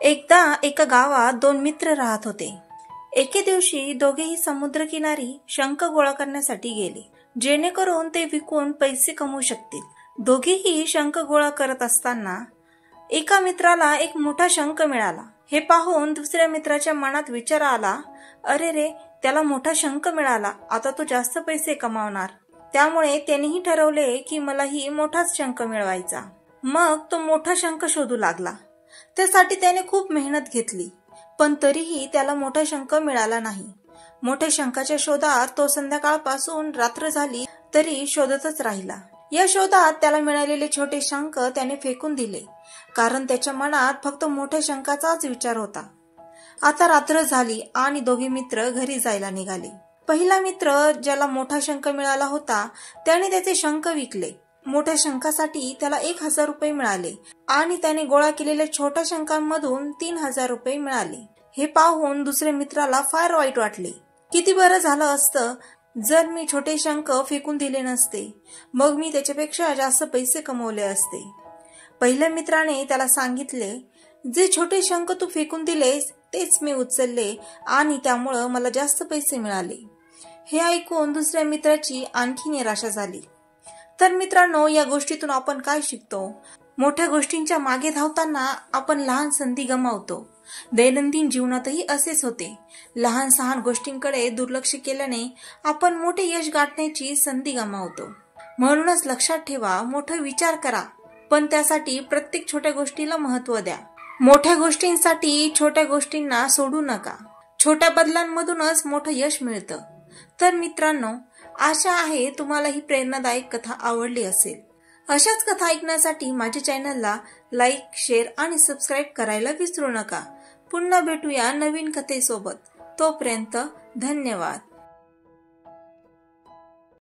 एकदा एका गावात दोन मित्र राहत होते। एके दिवशी दोघेही समुद्रकिनारी शंख गोळा करण्यासाठी गेले, जेणेकरून ते विकून पैसे कमवू शकतील। दोघेही शंख गोळा करत असताना एका मित्राला एक मोठा शंख मिळाला। हे पाहून दुसऱ्या मित्राच्या मनात विचार आला, अरे रे, त्याला मोठा शंख मिळाला, आता तो जास्त पैसे कमावणार। त्यामुळे त्यानेही ठरवले की मलाही मोठाच शंख मिळवायचा। मग तो मोठा शंख शोधू लागला। त्यासाठी त्याने खूप मेहनत घेतली, पण तरीही त्याला मोठा शंख मिळाला नाही। मोठ्या शंखाच्या शोधात तो संध्याकाळपासून रात्र झाली तरी शोधतच राहिला। या शोधात त्याला मिळालेले छोटे शंख त्याने फेकून दिले, कारण त्याच्या मनात फक्त मोठ्या शंखाचाच विचार होता। आता रात्र झाली आणि दोघे मित्र घरी जायला निघाले। पहिला मित्र, ज्याला मोठा शंख मिळाला होता, त्याने त्याचे शंख विकले। मोठ्या शंखासाठी त्याला 1000 रुपये मिळाले आणि त्याने गोळा केलेल्या छोट्या शंखांमधून 3000 रुपये मिळाले। हे पाहून दुसऱ्या मित्राला फार वाईट वाटले। किती बरं झालं असतं जर मी छोटे शंख फेकून दिले नसते, मग मी त्याच्यापेक्षा जास्त पैसे कमवले असते। पहिल्या मित्राने त्याला सांगितले, जे छोटे शंख तू फेकून दिलेस तेच मी उचलले आणि त्यामुळे मला जास्त पैसे मिळाले। हे ऐकून दुसऱ्या मित्राची आणखी निराशा झाली। तर मित्रांनो, या गोष्टीतून आपण काय शिकतो? मोठ्या गोष्टींच्या मागे धावताना आपण लहान संधी गमावतो। दैनंदिन जीवनातही असेच होते। लहान सहान गोष्टींकडे दुर्लक्ष केल्याने आपण मोठे यश गाठण्याची संधी गमावतो। म्हणूनच लक्षात ठेवा, मोठा विचार करा, पण त्यासाठी प्रत्येक छोट्या गोष्टीला महत्त्व द्या। मोठ्या गोष्टींसाठी छोट्या गोष्टींना सोडू नका। छोट्या बदलांमधूनच मोठं यश मिळतं। तर मित्रांनो, आशा आहे तुम्हाला ही प्रेरणादायक कथा आवडली असेल। अशाच कथा ऐकण्यासाठी माझ्या चॅनलला लाईक, शेअर आणि सबस्क्राईब करायला विसरू नका। पुन्हा भेटूया नवीन कथेसोबत। तोपर्यंत धन्यवाद।